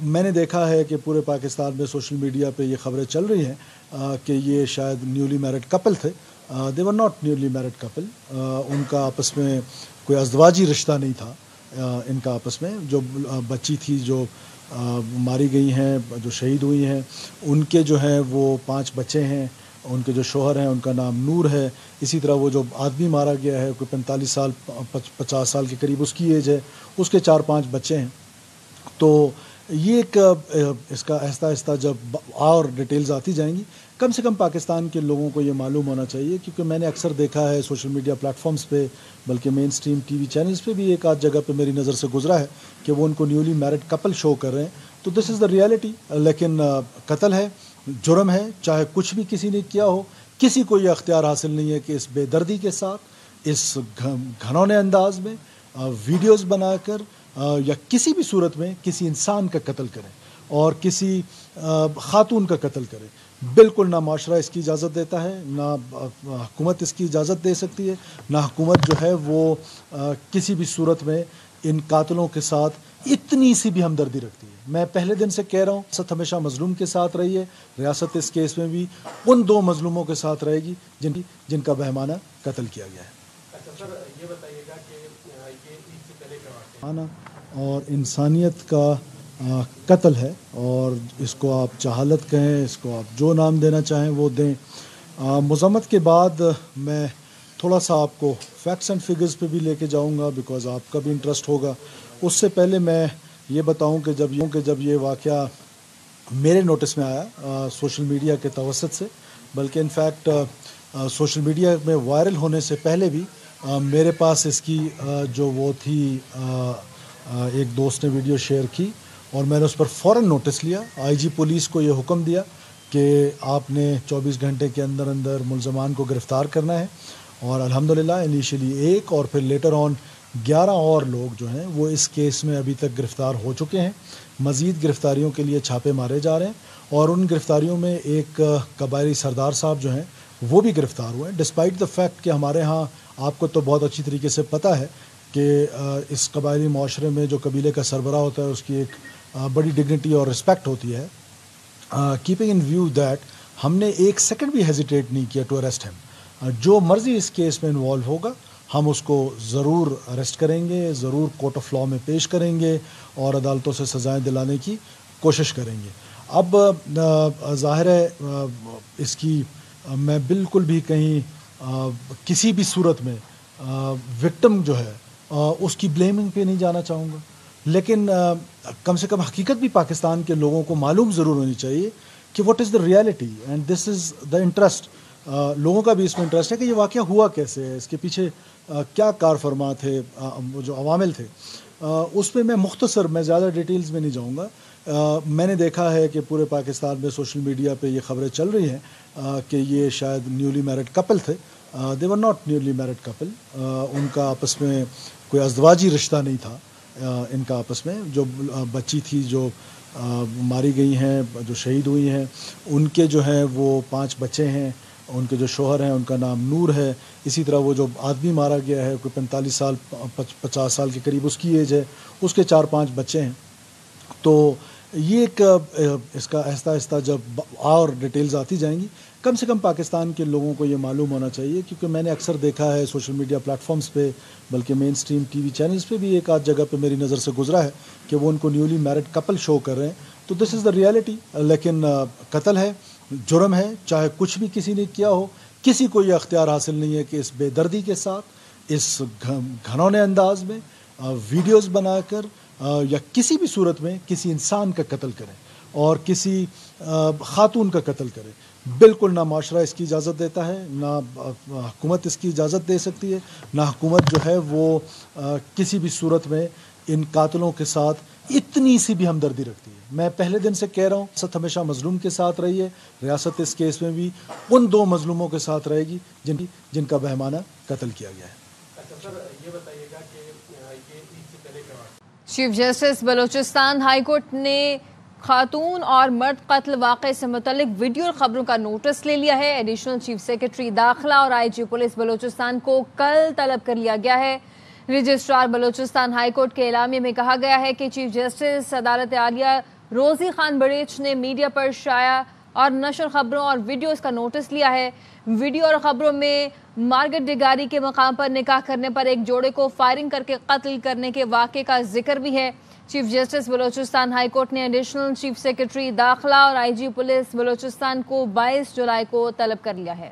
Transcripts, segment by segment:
میں نے دیکھا ہے کہ پورے پاکستان میں سوشل میڈیا پہ یہ خبریں چل رہی ہیں کہ یہ شاید نیولی میرڈ کپل تھے. They were not newly married couple. ان کا آپس میں کوئی ازدواجی رشتہ نہیں تھا. ان کا آپس میں جو بچی تھی جو ماری گئی ہیں، جو شہید ہوئی ہیں، ان کے جو ہیں وہ 5 بچے ہیں. ان کے جو شوہر ہیں ان کا نام نور ہے. اسی طرح وہ جو آدمی مارا گیا ہے کوئی 45 سال 50 سال کے قریب اس کی ایج ہے، اس کے 4-5 بچے ہیں. تو یہ ایک اس کا آہستہ آہستہ جب اور ڈیٹیلز آتی جائیں گی، کم سے کم پاکستان کے لوگوں کو یہ معلوم ہونا چاہیے، کیونکہ میں نے اکثر دیکھا ہے سوشل میڈیا پلیٹ فارمز پہ، بلکہ مین سٹریم ٹی وی چینلز پہ بھی ایک آدھ جگہ پہ میری نظر سے گزرا ہے کہ وہ ان کو نیولی میرڈ کپل شو کر رہے ہیں. تو دس از دا ریالٹی. لیکن قتل ہے، جرم ہے، چاہے کچھ بھی کسی نے کیا ہو. کسی کو یہ اختیار حاصل نہیں ہے کہ اس بے دردی کے ساتھ، اس گھنونے انداز میں ویڈیوز بنا کر یا کسی بھی صورت میں کسی انسان کا قتل کریں اور کسی خاتون کا قتل کریں. بالکل نہ معاشرہ اس کی اجازت دیتا ہے، نہ حکومت اس کی اجازت دے سکتی ہے، نہ حکومت جو ہے وہ کسی بھی صورت میں ان قاتلوں کے ساتھ اتنی سی بھی ہمدردی رکھتی ہے. میں پہلے دن سے کہہ رہا ہوں، ریاست ہمیشہ مظلوم کے ساتھ رہی ہے. ریاست اس کیس میں بھی ان 2 مظلوموں کے ساتھ رہے گی جن کا بہیمانہ قتل کیا گیا ہے. اچھا سر، یہ بتائیے گا کہ یہ عید سے پہلے کا واقعہ اور انسانیت کا قتل ہے، اور اس کو آپ جہالت کہیں، اس کو آپ جو نام دینا چاہیں وہ دیں. مذمت کے بعد میں تھوڑا سا آپ کو فیکٹس اینڈ فگرز پہ بھی لے کے جاؤں گا، بیکاز آپ کا بھی انٹرسٹ ہوگا. اس سے پہلے میں یہ بتاؤں کہ جب یہ واقعہ میرے نوٹس میں آیا سوشل میڈیا کے توسط سے، بلکہ انفیکٹ سوشل میڈیا میں وائرل ہونے سے پہلے بھی میرے پاس اس کی جو وہ تھی ایک دوست نے ویڈیو شیئر کی اور میں نے اس پر فوراً نوٹس لیا. آئی جی پولیس کو یہ حکم دیا کہ آپ نے 24 گھنٹے کے اندر اندر ملزمان کو گرفتار کرنا ہے، اور الحمدللہ انیشلی 1 اور پھر لیٹر آن 11 اور لوگ جو ہیں وہ اس کیس میں ابھی تک گرفتار ہو چکے ہیں. مزید گرفتاریوں کے لیے چھاپے مارے جا رہے ہیں، اور ان گرفتاریوں میں ایک قبائلی سردار صاحب جو ہیں وہ بھی گرفتار ہوئے ہیں. ڈسپائٹ دا فیکٹ کہ ہمارے ہاں آپ کو تو بہت اچھی طریقے سے پتہ ہے کہ اس قبائلی معاشرے میں جو قبیلے کا سربراہ ہوتا ہے اس کی ایک بڑی ڈگنیٹی اور رسپیکٹ ہوتی ہے. کیپنگ ان ویو دیٹ ہم نے 1 سیکنڈ بھی ہیزیٹیٹ نہیں کیا ٹو اریسٹ ہم. جو مرضی اس کیس میں انوالو ہوگا ہم اس کو ضرور اریسٹ کریں گے، ضرور کورٹ آف لاء میں پیش کریں گے اور عدالتوں سے سزائیں دلانے کی کوشش کریں گے. اب ظاہر ہے اس کی میں بالکل بھی کہیں کسی بھی صورت میں وکٹم جو ہے اس کی بلیمنگ پہ نہیں جانا چاہوں گا، لیکن کم سے کم حقیقت بھی پاکستان کے لوگوں کو معلوم ضرور ہونی چاہیے کہ what is the reality and this is the interest. لوگوں کا بھی اس میں انٹرسٹ ہے کہ یہ واقعہ ہوا کیسے ہے، اس کے پیچھے کیا کار فرما تھے، جو عوامل تھے. اس میں میں زیادہ ڈیٹیلز میں نہیں جاؤں گا. میں نے دیکھا ہے کہ پورے پاکستان میں سوشل میڈیا پہ یہ خبریں چل رہی ہیں کہ یہ شاید نیولی میرڈ کپل تھے. They were not newly married couple. ان کا آپس میں کوئی ازدواجی رشتہ نہیں تھا. ان کا آپس میں جو بچی تھی جو ماری گئی ہیں، جو شہید ہوئی ہیں، ان کے جو ہیں وہ 5 بچے ہیں. ان کے جو شوہر ہیں ان کا نام نور ہے. اسی طرح وہ جو آدمی مارا گیا ہے کوئی 45 سال 50 سال کے قریب اس کی ایج ہے، اس کے 4-5 بچے ہیں. تو یہ ایک اس کا آہستہ آہستہ جب اور ڈیٹیلز آتی جائیں گی، کم سے کم پاکستان کے لوگوں کو یہ معلوم ہونا چاہیے، کیونکہ میں نے اکثر دیکھا ہے سوشل میڈیا پلیٹ فارمز پہ، بلکہ مین سٹریم ٹی وی چینلز پہ بھی ایک آدھ جگہ پہ میری نظر سے گزرا ہے کہ وہ ان کو نیولی میرڈ کپل شو کر رہے ہیں. تو دس از دا ریالٹی. لیکن قتل ہے، جرم ہے، چاہے کچھ بھی کسی نے کیا ہو. کسی کو یہ اختیار حاصل نہیں ہے کہ اس بے دردی کے ساتھ، اس گھنونے انداز میں ویڈیوز بنا کر یا کسی بھی صورت میں کسی انسان کا قتل کریں اور کسی خاتون کا قتل کریں. بالکل نہ معاشرہ اس کی اجازت دیتا ہے، نہ حکومت اس کی اجازت دے سکتی ہے، نہ حکومت جو ہے وہ کسی بھی صورت میں ان قاتلوں کے ساتھ اتنی سی بھی ہمدردی رکھتی ہے. میں پہلے دن سے کہہ رہا ہوں، ریاست ہمیشہ مظلوم کے ساتھ رہی ہے. ریاست اس کیس میں بھی ان 2 مظلوموں کے ساتھ رہے گی جن کا بہیمانہ قتل کیا گیا ہے. اچھا سر، یہ بتائیے گا کہ یہ عید سے پہلے کا واقعہ chief justice Balochistan high court نے خاتون اور مرد قتل واقعے سے متعلق ویڈیو اور خبروں کا نوٹس لے لیا ہے. ایڈیشنل چیف سیکرٹری داخلہ اور آئی جی پولیس بلوچستان کو کل طلب کر لیا گیا ہے. رجسٹرار بلوچستان ہائی کورٹ کے اعلامیے میں کہا گیا ہے کہ چیف جسٹس عدالت عالیہ روزی خان بڑیچ نے میڈیا پر شائع اور نشر خبروں اور ویڈیوز کا نوٹس لیا ہے۔ ویڈیو اور خبروں میں مارگٹ ڈگاری کے مقام پر نکاح کرنے پر ایک جوڑے کو فائرنگ کر کے قتل کرنے کے واقعے کا ذکر بھی ہے۔ Chief justice Balochistan high court نے ایڈیشنل چیف سیکرٹری داخلہ اور آئی جی پولیس بلوچستان کو 22 جولائی کو طلب کر لیا ہے۔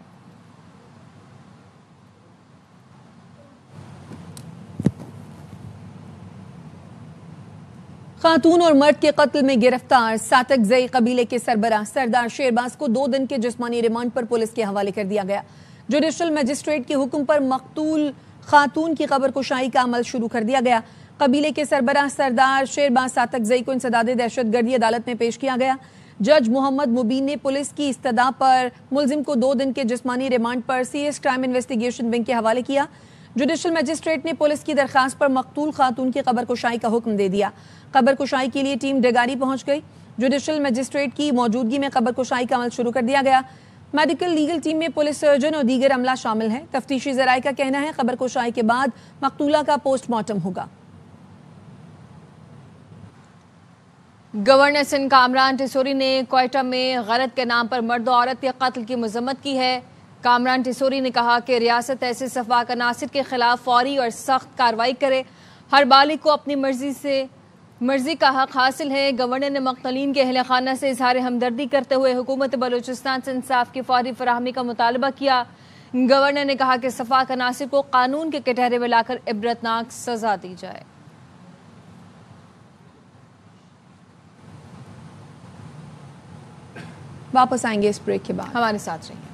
خاتون اور مرد کے قتل میں گرفتار ساتک زئی قبیلے کے سربراہ سردار شیرباز کو 2 دن کے جسمانی ریمانڈ پر پولیس کے حوالے کر دیا گیا۔ جوڈیشل مجسٹریٹ کے حکم پر مقتول خاتون کی قبر کشائی کا عمل شروع کر دیا گیا۔ قبیلے کے سربراہ سردار شیرباز ساتک زئی کو انسداد دہشت گردی عدالت میں پیش کیا گیا۔ جج محمد مبین نے پولیس کی استدعا پر ملزم کو 2 دن کے جسمانی ریمانڈ پر C S crime investigation wing کے حوالے کیا۔ جوڈیشل مجسٹریٹ نے پولیس کی درخواست پر مقتول خاتون کی قبر کشائی کا حکم دے دیا۔ قبر کشائی کے لیے ٹیم ڈگاری پہنچ گئی۔ جوڈیشل مجسٹریٹ کی موجودگی میں قبر کشائی کا عمل شروع کر دیا گیا۔ میڈیکل لیگل ٹیم میں پولیس سرجن اور دیگر عملہ شامل ہیں۔ تفتیشی ذرائع کا کہنا ہے قبر کشائی کے بعد مقتولہ کا پوسٹ مارٹم ہوگا۔ گورنر سندھ کامران ٹیسوری نے کوئٹہ میں غرض کے نام پر مرد و عورت کے قتل کی مذمت کی ہے۔ کامران ٹیسوری نے کہا کہ ریاست ایسے سفاک عناصر کے خلاف فوری اور سخت کارروائی کرے۔ ہر بالغ کو اپنی مرضی کا حق حاصل ہے۔ گورنر نے مقتولین کے اہل خانہ سے اظہار ہمدردی کرتے ہوئے حکومت بلوچستان سے انصاف کی فوری فراہمی کا مطالبہ کیا۔ گورنر نے کہا کہ سفاک عناصر کو قانون کے کٹہرے میں لا کر عبرتناک سزا دی جائے۔ واپس آئیں گے اس بریک کے بعد، ہمارے ساتھ رہیے۔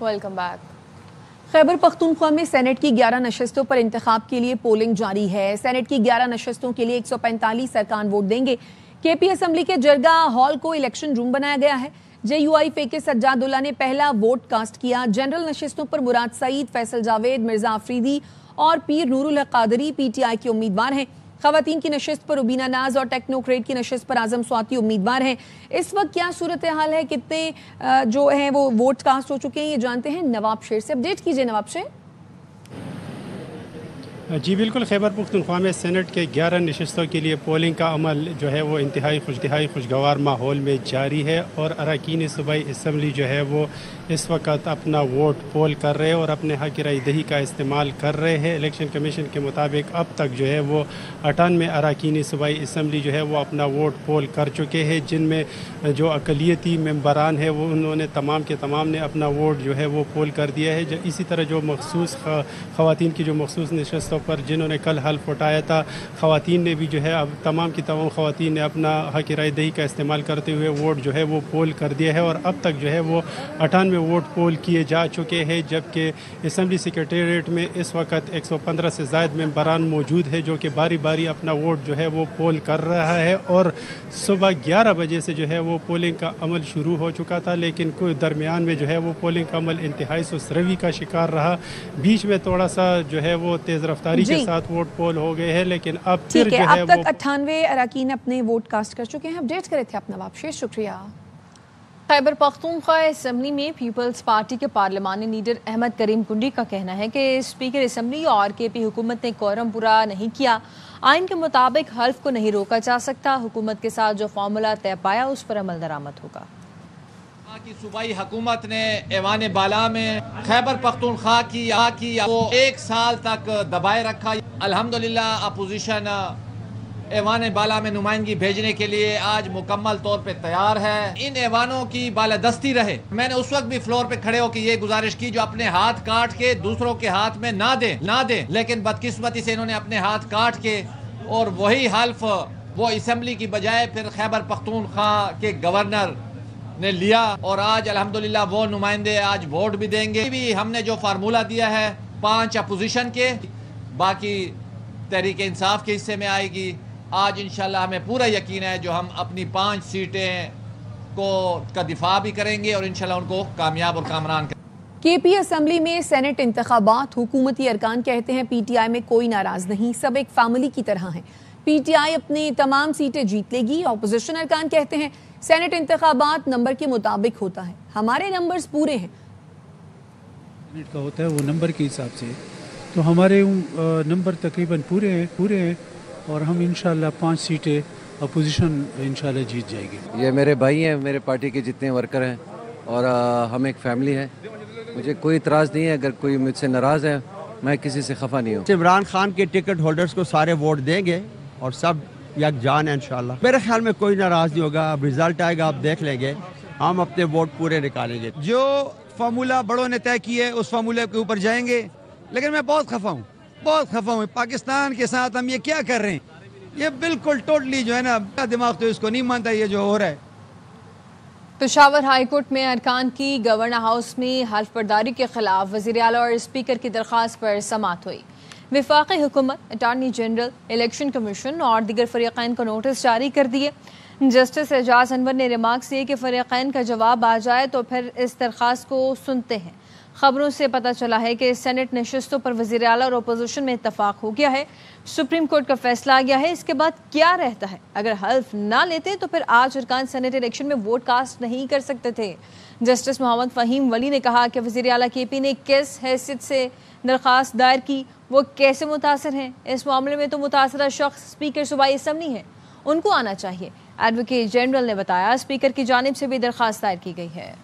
Welcome back. خیبر پختونخوا میں سینٹ کی 11 نشستوں پر انتخاب کے لیے پولنگ جاری ہے۔ سینٹ کی 11 نشستوں کے لیے 145 ارکان ووٹ دیں گے۔ کے پی اسمبلی کے جرگہ ہال کو الیکشن روم بنایا گیا ہے۔ جے یو آئی فے کے سجاد اللہ نے پہلا ووٹ کاسٹ کیا۔ جنرل نشستوں پر مراد سعید، فیصل جاوید، مرزا آفریدی اور پیر نور الحق قادری پی ٹی آئی کے امیدوار ہیں۔ خواتین کی نشست پر ربینہ ناز اور ٹیکنوکریٹ کی نشست پر اعظم سواتی امیدوار ہیں۔ اس وقت کیا صورتحال ہے، کتنے جو ہیں وہ ووٹ کاسٹ ہو چکے ہیں، یہ جانتے ہیں نواب شیر سے۔ اپڈیٹ کیجئے نواب شیر۔ جی بالکل، خیبر پختونخوا میں سینٹ کے 11 نشستوں کے لیے پولنگ کا عمل جو ہے وہ انتہائی خوشگوار ماحول میں جاری ہے، اور اراکین صوبائی اسمبلی جو ہے وہ اس وقت اپنا ووٹ پول کر رہے ہیں اور اپنے حق کی رائے دہی کا استعمال کر رہے ہیں۔ الیکشن کمیشن کے مطابق اب تک جو ہے وہ 98 اراکین صوبائی اسمبلی جو ہے وہ اپنا ووٹ پول کر چکے ہیں، جن میں جو اقلیتی ممبران ہیں وہ انہوں نے تمام کے تمام نے اپنا ووٹ جو ہے وہ پول کر دیا ہے۔ اسی طرح جو مخصوص خواتین کی جو مخصوص نشستوں پر جنہوں نے کل حلف اٹھایا تھا، خواتین نے بھی جو ہے اب تمام کی تمام خواتین نے اپنا حق رائے دہی کا استعمال کرتے ہوئے ووٹ جو ہے وہ پول کر دیا ہے، اور اب تک جو ہے وہ 98 ووٹ پول کیے جا چکے ہیں، جبکہ اسمبلی سیکریٹریٹ میں اس وقت 115 سے زائد ممبران موجود ہے جو کہ باری باری اپنا ووٹ جو ہے وہ پول کر رہا ہے، اور صبح 11 بجے سے جو ہے وہ پولنگ کا عمل شروع ہو چکا تھا، لیکن کوئی درمیان میں جو ہے وہ پولنگ کا عمل انتہائی سست روی کا شکار رہا۔ بیچ میں تھوڑا سا جو ہے وہ تیز رفتاری کے ساتھ ووٹ پول ہو گئے ہیں، لیکن اب پھر جو ہے اب تک 98 اراکین اپنے ووٹ کاسٹ کر چکے ہیں۔ اپڈیٹ کرے تھے آپ نواب شیر، شکریہ۔ خیبر پختونخوا اسمبلی میں پیپلز پارٹی کے پارلیمانی لیڈر احمد کریم کنڈی کا کہنا ہے کہ اسپیکر اسمبلی اور کے پی حکومت نے کوئرم پورا نہیں کیا۔ آئین کے مطابق حلف کو نہیں روکا جا سکتا۔ حکومت کے ساتھ جو فارمولا طے پایا اس پر عمل درآمد ہوگا۔ کی صوبائی حکومت نے ایوان بالا میں خیبر پختونخوا کی وہ 1 سال تک دبائے رکھا۔ الحمدللہ اپوزیشن ایوان بالا میں نمائندگی بھیجنے کے لیے آج مکمل طور پہ تیار ہے۔ ان ایوانوں کی بالادستی رہے۔ میں نے اس وقت بھی فلور پہ کھڑے ہو کے یہ گزارش کی جو اپنے ہاتھ کاٹ کے دوسروں کے ہاتھ میں نہ دیں، لیکن بدقسمتی سے انہوں نے اپنے ہاتھ کاٹ کے اور وہی حلف وہ اسمبلی کی بجائے پھر خیبر پختونخوا کے گورنر نے لیا، اور آج الحمدللہ وہ نمائندے آج ووٹ بھی دیں گے۔ بھی ہم نے جو فارمولا دیا ہے 5 اپوزیشن کے، باقی تحریک انصاف کے حصے میں آئے گی۔ آج انشاءاللہ ہمیں پورا یقین ہے جو ہم اپنی 5 سیٹیں کا دفاع بھی کریں گے اور انشاءاللہ ان کو کامیاب اور کامران کریں گے۔ کے پی اسمبلی میں سینٹ انتخابات، حکومتی ارکان کہتے ہیں پی ٹی آئی میں کوئی ناراض نہیں، سب ایک فیملی کی طرح ہیں۔ پی ٹی آئی اپنی تمام سیٹیں جیت لے گی۔ اپوزیشن ارکان کہتے ہیں سینٹ انتخابات نمبر کے مطابق ہوتا ہے، ہمارے نمبرز پورے ہیں۔ सेनेट का होता है वो नंबर के हिसाब से, तो हमारे नंबर तकरीबन पूरे हैं और हम इंशाल्लाह 5 सीटें अपोजिशन इंशाल्लाह जीत जाएगी। ये मेरे भाई हैं, मेरे पार्टी के जितने वर्कर हैं और हम एक फैमिली है। मुझे कोई इतराज़ नहीं है, अगर कोई मुझसे नाराज़ है मैं किसी से खफा नहीं हूँ। इमरान खान के टिकट होल्डर्स को सारे वोट देंगे और सब यकजान है इंशाल्लाह। मेरे ख्याल में कोई नाराज़ नहीं होगा। अब रिजल्ट आएगा, आप देख लेंगे, हम अपने वोट पूरे निकालेंगे। जो फार्मूला बड़ों ने तय किया है उस फार्मूले के ऊपर जाएंगे, लेकिन मैं बहुत खफा हूँ। पाकिस्तान के साथ हम ये क्या कर रहे हैं, ये बिल्कुल टोटली जो है ना, दिमाग तो इसको नहीं मानता ये जो हो रहा है। पेशावर हाई कोर्ट में अरकान की गवर्नर हाउस में हल्फ बर्दारी के खिलाफ वज़ीर आला और स्पीकर की दरख्वास्त पर समाअत हुई। वफाकी हुकूमत, अटॉर्नी जनरल, इलेक्शन कमीशन और दीगर फरीक़ैन को नोटिस जारी कर दिए। जस्टिस एजाज अनवर ने रिमार्क्स दिए कि फरीक़ैन का जवाब आ जाए तो फिर इस दरख्वास्त को सुनते हैं। खबरों से पता चला है कि सेनेट नशिस्तों पर वज़ीर आला और अपोजिशन में इत्तफाक हो गया है। सुप्रीम कोर्ट का फैसला आ गया है। इसके बाद क्या रहता है? अगर हल्फ ना लेते तो फिर आज अरकान सेनेट इलेक्शन में वोट कास्ट नहीं कर सकते थे। जस्टिस मोहम्मद फ़हीम वली ने कहा कि वज़ीर आला KP ने किस हैसियत से दरख्वास्त दायर की, वो कैसे मुतासर हैं। इस मामले में तो मुतासरा शख्स स्पीकर सूबाई असम्बली हैं, उनको आना चाहिए। एडवोकेट जनरल ने बताया स्पीकर की जानिब से भी दरख्वास्त दायर की गई है।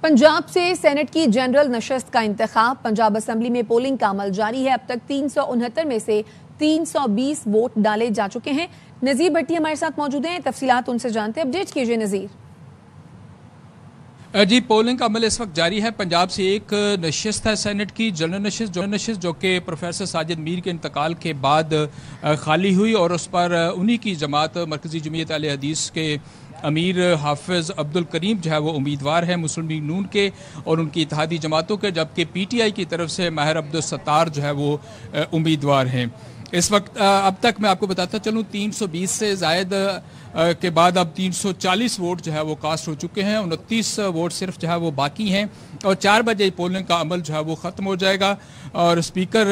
पंजाब से सेनेट की जनरल नशस्त का इंतखाब। पंजाब असम्बली में पोलिंग का अमल जारी है। अब तक 369 में से 320 वोट डाले जा चुके हैं। नज़ीर भट्टी हमारे साथ मौजूद हैं, तफसीलात उनसे जानते हैं। अपडेट कीजिए नज़ीर। जी, पोलिंग का अमल इस वक्त जारी है। पंजाब से एक नशिस्त है सेनेट की, जनरल नशिस्त जो कि प्रोफेसर साजिद मीर के इंतकाल के बाद खाली हुई और उस पर उन्हीं की जमात मरकज़ी जमीयत अहले हदीस के अमीर हाफिज़ अब्दुल करीम जो है वो उम्मीदवार है मुस्लिम लीग नून के और उनकी इत्तेहादी जमातों के, जबकि PTI की तरफ से माहिर अब्दुल सत्तार जो है वो उम्मीदवार हैं। इस वक्त अब तक मैं आपको बताता चलूँ 320 से ज़ायद के बाद अब 340 वोट जो है वो कास्ट हो चुके हैं। 29 वोट सिर्फ जो है वो बाकी हैं और 4 बजे पोलिंग का अमल जो है वो ख़त्म हो जाएगा। और स्पीकर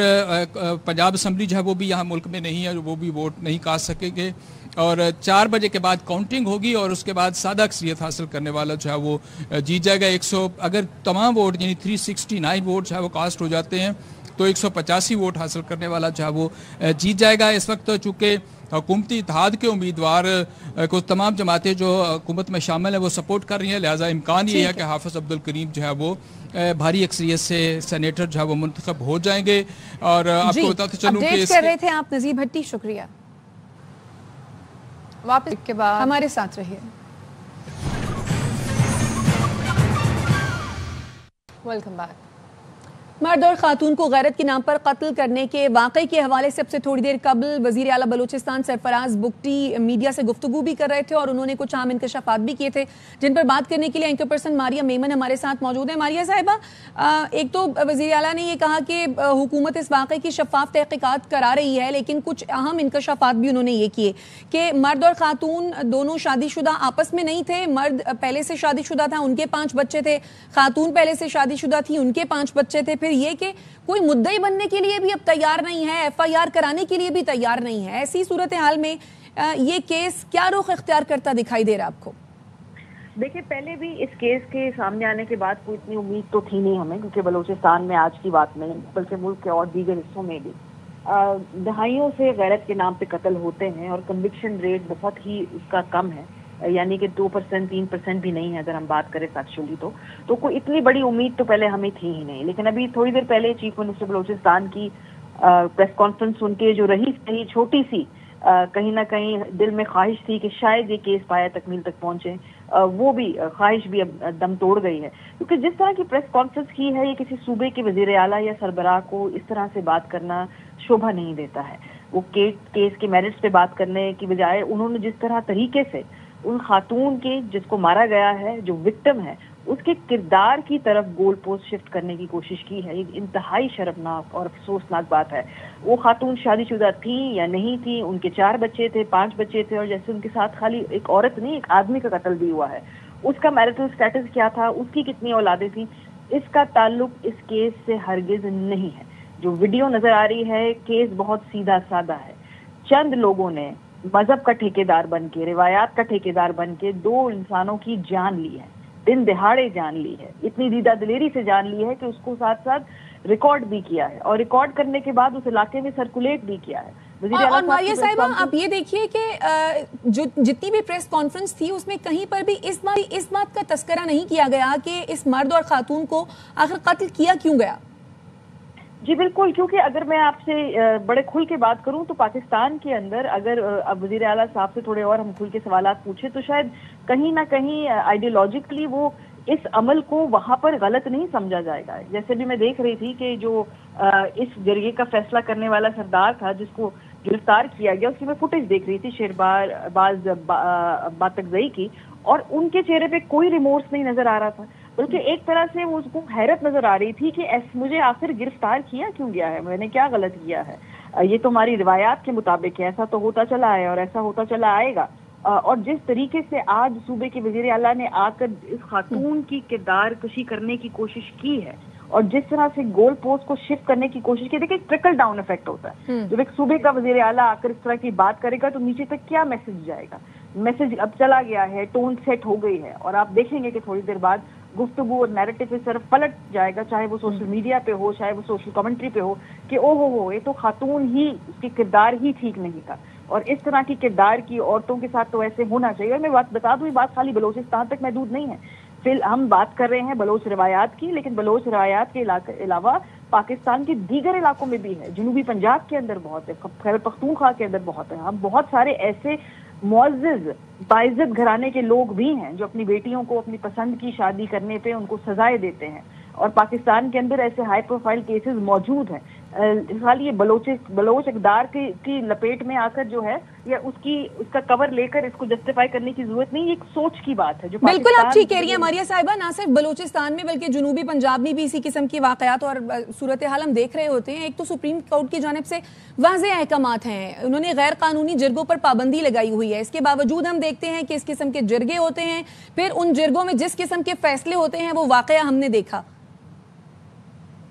पंजाब असम्बली जो है वो भी यहाँ मुल्क में नहीं है, वो भी वोट नहीं कास्ट सकेंगे। और 4 बजे के बाद काउंटिंग होगी और उसके बाद सादा अक्सरियत हासिल करने वाला जो है वो जीत जाएगा। 100 अगर तमाम वोट यानी 369 वोट जो है वो कास्ट हो जाते हैं तो 185 वोट हासिल करने वाला जो है वो जीत जाएगा। इस वक्त चूँकि हुकूमती इत्तेहाद के उम्मीदवार को तमाम जमातें जो हुकूमत में शामिल हैं वो सपोर्ट कर रही हैं, लिहाजा इम्कान ये है कि हाफिज़ अब्दुल करीम जो है वो भारी अक्सरियत से सेनेटर जो है वो मुंतखब हो जाएंगे। और आपको बताते चलूँ कि कर रहे थे आप नज़ीर भट्टी, शुक्रिया। वापस के बाद हमारे साथ रहिए। Welcome back. मर्द और खातून को गैरत के नाम पर कत्ल करने के वाक़े के हवाले से अब से थोड़ी देर कबल वज़ीर आला बलूचिस्तान सरफराज बुगटी मीडिया से गुफ्तगू भी कर रहे थे और उन्होंने कुछ अहम इंकशाफात भी किए थे, जिन पर बात करने के लिए एंकर पर्सन मारिया मेमन हमारे साथ मौजूद है। मारिया साहिबा, एक तो वज़ीर आला ने ये कहा कि हुकूमत इस वाक़े की शफाफ तहक़ीक़ात करा रही है, लेकिन कुछ अहम इंकशाफात भी उन्होंने ये किए कि मर्द और खातून दोनों शादीशुदा आपस में नहीं थे। मर्द पहले से शादीशुदा था, उनके 5 बच्चे थे। खातून पहले से शादीशुदा थी, उनके 5 बच्चे थे। फिर ये कि कोई मुद्दई बनने के लिए भी अब तैयार नहीं है, FIR कराने के लिए भी तैयार नहीं है। ऐसी सूरत हाल में ये केस क्या रुख इख्तियार करता दिखाई दे रहा आपको? देखिए, पहले भी इस केस के सामने आने के बाद कोई इतनी उम्मीद तो थी नहीं हमें, क्योंकि बलूचिस्तान में आज की बात नहीं बल्कि मुल्क के और दीगर हिस्सों में भी दहाइयों से गैरत के नाम पे कत्ल होते हैं और कन्विक्शन रेट बहुत ही उसका कम है, यानी कि 2% 3% भी नहीं है अगर हम बात करें फैक्चुअली। तो कोई इतनी बड़ी उम्मीद तो पहले हमें थी ही नहीं। लेकिन अभी थोड़ी देर पहले चीफ मिनिस्टर बलूचिस्तान की प्रेस कॉन्फ्रेंस सुन के जो रही छोटी सी कहीं ना कहीं दिल में ख्वाहिश थी कि शायद ये केस पाया तकमील तक पहुंचे, वो भी ख्वाहिश भी अब दम तोड़ गई है। क्योंकि जिस तरह की प्रेस कॉन्फ्रेंस की है, ये किसी सूबे के वजीर आला या सरबराह को इस तरह से बात करना शोभा नहीं देता है। वो केस के मेरिट्स पे बात करने की बजाय उन्होंने जिस तरह तरीके से उन खातून के जिसको मारा गया है, जो विक्टिम है, उसके किरदार की तरफ गोल पोस्ट शिफ्ट करने की कोशिश की है, ये इंतहाई शर्मनाक और अफसोसनाक बात है। वो खातून शादीशुदा थी या नहीं थी, उनके 4 बच्चे थे, 5 बच्चे थे, और जैसे उनके साथ खाली एक औरत नहीं, एक आदमी का कत्ल भी हुआ है। उसका मैरिटल स्टेटस क्या था, उसकी कितनी औलादें थी, इसका ताल्लुक इस केस से हरगिज नहीं है। जो वीडियो नजर आ रही है, केस बहुत सीधा साधा है। चंद लोगों ने मजहब का ठेकेदार बन के, रिवायात का ठेकेदार बन के 2 इंसानों की जान ली है। दिन दहाड़े जान ली है, इतनी दीदा दिलेरी से जान ली है कि उसको साथ साथ रिकॉर्ड भी किया है और रिकॉर्ड करने के बाद उस इलाके में सर्कुलेट भी किया है। और मारिया साहिबा, आप ये देखिए कि जो जितनी भी प्रेस कॉन्फ्रेंस थी उसमें कहीं पर भी इस बात का तस्करा नहीं किया गया कि इस मर्द और खातून को आखिर कत्ल किया क्यों गया। जी बिल्कुल, क्योंकि अगर मैं आपसे बड़े खुल के बात करूं तो पाकिस्तान के अंदर अगर अब वज़ीर आला साहब से थोड़े और हम खुल के सवालात पूछे तो शायद कहीं ना कहीं आइडियोलॉजिकली वो इस अमल को वहां पर गलत नहीं समझा जाएगा। जैसे भी मैं देख रही थी कि जो इस जरिए का फैसला करने वाला सरदार था जिसको गिरफ्तार किया गया, उसकी मैं फुटेज देख रही थी शेरबाज बातकजई की, और उनके चेहरे पे कोई रिमोर्स नहीं नजर आ रहा था, बल्कि एक तरह से वो उसको हैरत नजर आ रही थी कि मुझे आखिर गिरफ्तार किया क्यों गया है, मैंने क्या गलत किया है, ये तो हमारी रिवायात के मुताबिक है, ऐसा तो होता चला है और ऐसा होता चला आएगा। और जिस तरीके से आज सूबे के वजीर आला ने आकर इस खातून की किरदार कशी करने की कोशिश की है और जिस तरह से गोल पोस्ट को शिफ्ट करने की कोशिश की, देखिए ट्रिकल डाउन इफेक्ट होता है। जब एक सूबे का वजीर आला आकर इस तरह की बात करेगा तो नीचे तक क्या मैसेज जाएगा। मैसेज अब चला गया है, टोन सेट हो गई है और आप देखेंगे कि थोड़ी देर बाद गुफ्तगू और नैरेटिव इस तरफ पलट जाएगा, चाहे वो सोशल मीडिया पे हो, चाहे वो सोशल कमेंट्री पे हो, कि ओ हो ये तो खातून ही, उसकी किरदार ही ठीक नहीं था और इस तरह की किरदार की औरतों के साथ तो ऐसे होना चाहिए। और मैं बात बता दूं, ये बात खाली बलोचिस्तान तक महदूद नहीं है। फिर हम बात कर रहे हैं बलोच रिवायात की, लेकिन बलोच रिवायात के अलावा पाकिस्तान के दीगर इलाकों में भी है, जनूबी पंजाब के अंदर बहुत है, खैबर पख्तूनख्वा के अंदर बहुत है। हम बहुत सारे ऐसे मुअज़्ज़िज़ बाइज़्ज़त घराने के लोग भी हैं जो अपनी बेटियों को अपनी पसंद की शादी करने पे उनको सजाएं देते हैं और पाकिस्तान के अंदर ऐसे हाई प्रोफाइल केसेस मौजूद हैं। खाली ये बलोच इक़दार की लपेट में आकर जो है या उसका कवर लेकर इसको जस्टिफाई करने की जरूरत नहीं, एक सोच की बात है जो बिल्कुल आप ठीक कह रही हैं मारिया साहिबा। ना सिर्फ बलोचिस्तान में बल्कि जनूबी पंजाब में भी इसी किस्म के वाकयात और सूरत हाल हम देख रहे होते हैं। एक तो सुप्रीम कोर्ट की जानिब से वाज़ेह अहकामात हैं, उन्होंने गैर कानूनी जिरगों पर पाबंदी लगाई हुई है, इसके बावजूद हम देखते हैं कि इस किस्म के जिरगे होते हैं, फिर उन जिरगों में जिस किस्म के फैसले होते हैं वो वाकया हमने देखा।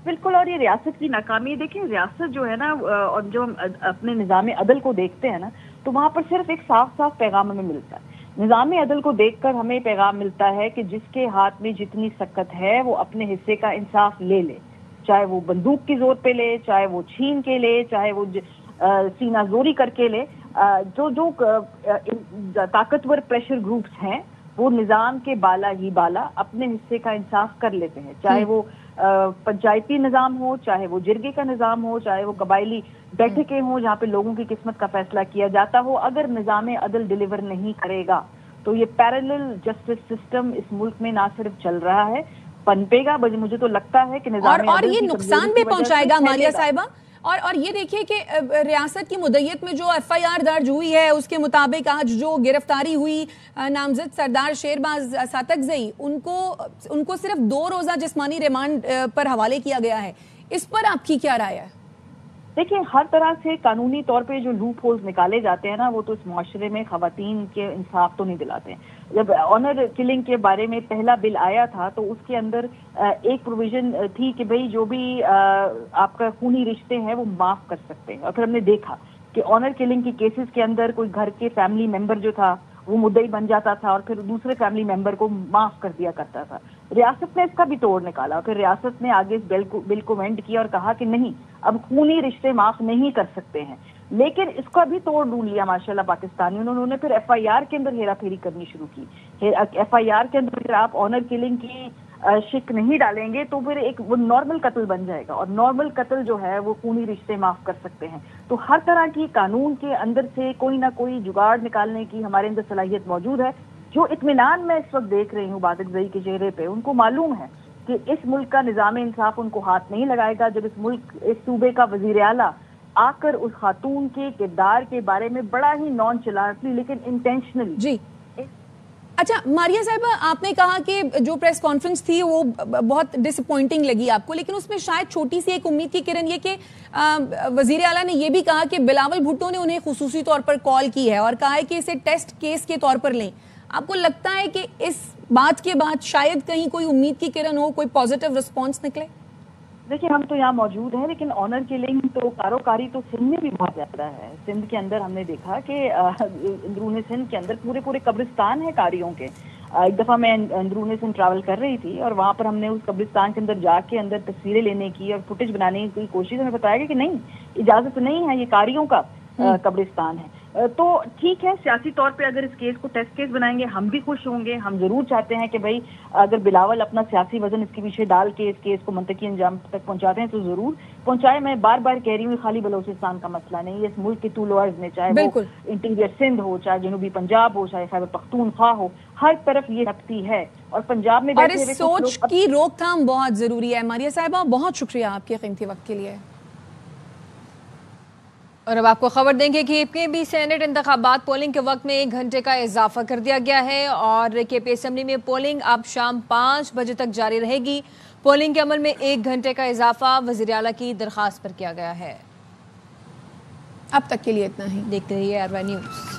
बिल्कुल, और ये रियासत की नाकामी, देखिए रियासत जो है ना, और जो हम अपने निज़ाम अदल को देखते हैं ना, तो वहाँ पर सिर्फ एक साफ साफ पैगाम हमें मिलता है। निज़ाम अदल को देखकर हमें पैगाम मिलता है कि जिसके हाथ में जितनी सकत है वो अपने हिस्से का इंसाफ ले ले, चाहे वो बंदूक की जोर पे ले, चाहे वो छीन के ले, चाहे वो सीना जोरी करके ले। जो ताकतवर प्रेशर ग्रुप्स हैं वो निज़ाम के बाला ही बाला अपने हिस्से का इंसाफ कर लेते हैं, चाहे वो पंचायती निज़ाम हो, चाहे वो जिरगे का निज़ाम हो, चाहे वो कबायली बैठकें हो जहाँ पे लोगों की किस्मत का फैसला किया जाता हो। अगर निज़ाम अदल डिलीवर नहीं करेगा तो ये पैरेलल जस्टिस सिस्टम इस मुल्क में ना सिर्फ चल रहा है, पनपेगा। मुझे तो लगता है कि निज़ाम और ये नुकसान भी पहुंचाएगा मालिया साहिबा। और ये देखिए कि रियासत की मुद्दत में जो FIR दर्ज हुई है उसके मुताबिक आज जो गिरफ्तारी हुई नामजद सरदार शेरबाज सातकजई, उनको सिर्फ 2 रोज़ा जिस्मानी रिमांड पर हवाले किया गया है। इस पर आपकी क्या राय है? देखिए, हर तरह से कानूनी तौर पे जो लूप होल्स निकाले जाते हैं ना, वो तो इस मुआशरे में खवातीन के इंसाफ तो नहीं दिलाते हैं। जब ऑनर किलिंग के बारे में पहला बिल आया था तो उसके अंदर एक प्रोविजन थी कि भाई जो भी आपका खूनी रिश्ते हैं वो माफ कर सकते हैं, और फिर हमने देखा कि ऑनर किलिंग की केसेस के अंदर कोई घर के फैमिली मेंबर जो था वो मुद्दई बन जाता था और फिर दूसरे फैमिली मेंबर को माफ कर दिया करता था। रियासत ने इसका भी तोड़ निकाला, फिर रियासत ने आगे इस बिल को अमेंड किया और कहा कि नहीं, अब खूनी रिश्ते माफ नहीं कर सकते हैं। लेकिन इसका भी तोड़ ढूंढ लिया माशाल्लाह पाकिस्तानी, उन्होंने फिर FIR के अंदर हेरा फेरी करनी शुरू की। FIR के अंदर फिर आप ऑनर किलिंग की शिक नहीं डालेंगे तो फिर एक वो नॉर्मल कत्ल बन जाएगा, और नॉर्मल कत्ल जो है वो खूनी रिश्ते माफ कर सकते हैं। तो हर तरह की कानून के अंदर से कोई ना कोई जुगाड़ निकालने की हमारे अंदर सलाहियत मौजूद है। जो इत्मीनान मैं इस वक्त देख रही हूँ बातकजई के चेहरे पे, उनको मालूम है कि इस मुल्क का निज़ाम इंसाफ उनको हाथ नहीं लगाएगा जब इस सूबे का वजीर आला आकर उस खातून के किरदार के बारे में बड़ा ही नॉन चलाटली लेकिन इंटेंशनली। जी अच्छा मारिया साहिबा, आपने कहा कि जो प्रेस कॉन्फ्रेंस थी वो बहुत डिसअपॉइंटिंग लगी आपको, लेकिन उसमें शायद छोटी सी एक उम्मीद की किरण ये कि वजीर आला ने ये भी कहा कि बिलावल भुट्टो ने उन्हें खुसूसी तौर पर कॉल की है और कहा है कि इसे टेस्ट केस के तौर पर लें। आपको लगता है कि इस बात के बाद शायद कहीं कोई उम्मीद की किरण हो, कोई पॉजिटिव रिस्पॉन्स निकले? देखिए, हम तो यहाँ मौजूद हैं, लेकिन ऑनर किलिंग तो कारोकारी तो सिंध में भी बहुत ज्यादा है। सिंध के अंदर हमने देखा कि अंदरूनी सिंध के अंदर पूरे कब्रिस्तान है कारियों के। ایک دفعہ میں اندرون سندھ ٹریول کر رہی تھی اور وہاں پر ہم نے اس قبرستان کے اندر جا کے اندر تصویریں لینے کی اور فوٹیج بنانے کی کوشش، ہمیں بتایا گیا کہ نہیں، اجازت نہیں ہے، یہ کاریوں کا قبرستان ہے. تو ٹھیک ہے، سیاسی طور پہ اگر اس کیس کو ٹیسٹ کیس بنائیں گے ہم بھی خوش ہوں گے. ہم ضرور چاہتے ہیں کہ بھائی اگر بلاول اپنا سیاسی وزن اس کے پیچھے ڈال کے اس کیس کو منطقی انجام تک پہنچاتے ہیں تو ضرور پہنچائے. میں بار بار کہہ رہی ہوں خالی بلوچستان کا مسئلہ نہیں ہے، اس ملک کے طول و عرض میں، چاہے وہ انٹیریئر سندھ ہو، چاہے جنوبی پنجاب ہو، چاہے خیبر پختونخوا ہو، ہر طرف یہ نپتی ہے. اور پنجاب میں اور اس سوچ کی روک تھام بہت ضروری ہے. ماریہ صاحبہ بہت شکریہ آپ کے قیمتی وقت کے لیے. اور اب آپ کو خبر دیں گے کہ کے پی سینٹ انتخابات پولنگ کے وقت میں 1 گھنٹے کا اضافہ کر دیا گیا ہے اور کے پی اسمبلی میں پولنگ اب شام 5 بجے تک جاری رہے گی. پولنگ کے عمل میں 1 گھنٹے کا اضافہ وزیر اعلیٰ کی درخواست پر کیا گیا ہے. اب تک کے لیے اتنا ہی. دیکھتے رہیے ARY نیوز.